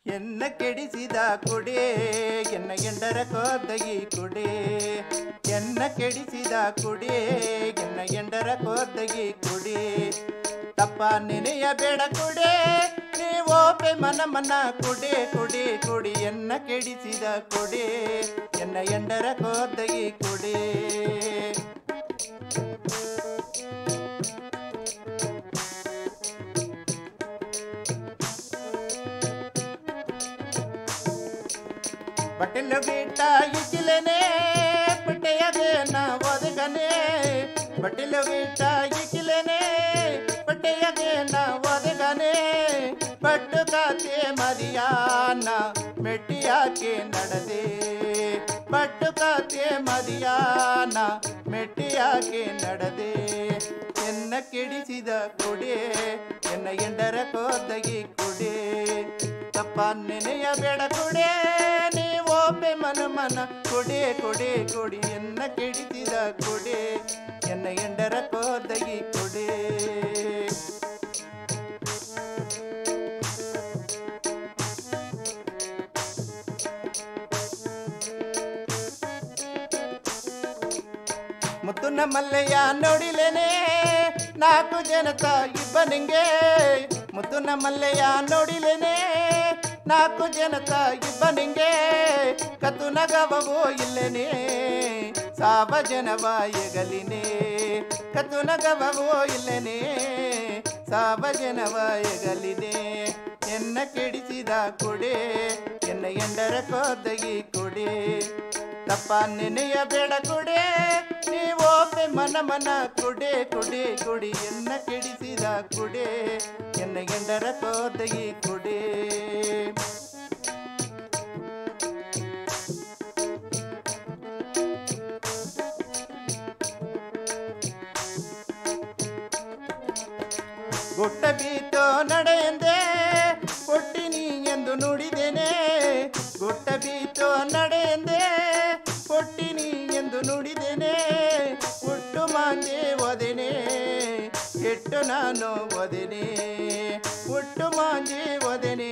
ಎನ್ನ ಕೆಡಿಸಿದ ಕುಡಿ ಎನ್ನ ಎಂಡರ ಕೋದಗಿ ಕುಡಿ ಎನ್ನ ಕೆಡಿಸಿದ ಕುಡಿ ಎನ್ನ ಎಂಡರ ಕೋದಗಿ ಕುಡಿ ತಪ್ಪ ನೆನೆಯ ಬೇಡ ಕುಡಿ ನೀವೋಪೆ ಮನ ಮನ ಕುಡಿ ಕುಡಿ ಕುಡಿ ಎನ್ನ ಕೆಡಿಸಿದ ಕುಡಿ ಎನ್ನ ಎಂಡರ ಕೋದಗಿ ಕುಡಿ ಬಟ್ಟೆಲ್ಲ ಬಿಟ್ಟ ಇಕ್ಕಿಲೇನೆ ಬಟ್ಟೆಯಾಗೆ ನಾ ಒದಗನೆ ಬಟ್ಟೆಲ್ಲ ಬಿಟ್ಟ ಇಕ್ಕಿಲೇನೆ ಬಟ್ಟೆಯಾಗೆ ನಾ ಒದಗನೆ ಪಟ್ಟು ಕಾತೆ ಮದಿಯಾನ ಮೆಟ್ಟಿಯಾಕೆ ನಡೆದೆ ಪಟ್ಟು ಕಾತೆ ಮದಿಯಾನ ಮೆಟ್ಟಿಯಾಕೆ ನಡೆದೆ ಎನ್ನ ಕೆಡಿಸಿದ ಕುಡಿ ಎನ್ನ ಎಂಡರ ಕೋದಗಿ ಕುಡಿ ತಪ್ಪ ನೆನೆಯ ಬೇಡ ಕುಡಿ ನೀವೊಬ್ಬೆ ಮನ ಮನ ಕುಡಿ ಕುಡಿ ಕುಡಿ ಎನ್ನ ಕೆಡಿಸಿದ ಕುಡಿ ಎನ್ನ ಎಂಡರ ಕೋದಗಿ ಕುಡಿ ಮುತ್ತುನ ಮಲ್ಲಯ್ಯ ನೋಡಿಲೇನೆ ನಾಲ್ಕು ಜನತ ಇಬ್ಬನಿಂಗೆ ಮುತ್ತುನ ಮಲ್ಲಯ್ಯ ನೋಡಿಲೇನೆ ನಾಲ್ಕು ಜನತ ಇಬ್ಬನಿಂಗೆ ಕತ್ತು ನಗವವೋ ಇಲ್ಲೇನೆ ಸಾವ ಜನವ ಎಗಲಿನೇ ಕತ್ತು ನಗವವೋ ಇಲ್ಲೇನೆ ಸಾವ ಜನವ ಎಗಲಿನೇ ಎನ್ನ ಕೆಡಿಸಿದ ಕುಡಿ ಎನ್ನ ಎಂಡರ ಕೋದಗಿ ಕುಡಿ ತಪ್ಪ ನೆನೆಯ ಬೇಡ ಕುಡಿ ನೀವೊಬ್ಬೆ ಮನ ಮನ ಕುಡಿ ಕುಡಿ ಕುಡಿ ಎನ್ನ ಕೆಡಿಸಿದ ಕುಡಿ ಎನ್ನ ಎಂಡರ ಕೋದಗಿ ಕುಡಿ ಗುಟ್ಟ ಬೀತೋ ನಡೆಯಂದೆ ಕೊಟ್ಟಿನಿ ಎಂದು ನುಡಿದೇನೆ ಗುಟ್ಟ ಬೀತೋ ನಡೆಯಂದೆ ಕೊಟ್ಟಿನಿ ಎಂದು ನುಡಿದೇನೆ ಹುಟ್ಟು ಮಾಂಜೆ ಒದೆನೆ ಕೆಟ್ಟು ನಾನು ಒದೆನೆ ಹುಟ್ಟು ಮಾಂಜೆ ಒದೆನೆ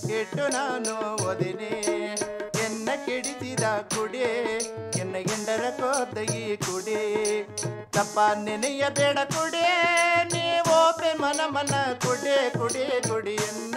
ಕೆಟ್ಟು ನಾನು ಒದೆನೆ ಎನ್ನ ಕೆಡಿಸಿದ ಕುಡಿ ಎನ್ನ ಎಂಡರ ಕೋದಗಿ ಕುಡಿ ತಪ್ಪ ನೆನೆಯ ಬೇಡ ಕುಡಿ ನೀವೋಪೆ ಮನ ಮನ ಕುಡಿ ಕುಡಿ ಕುಡಿ ಎನ್ನ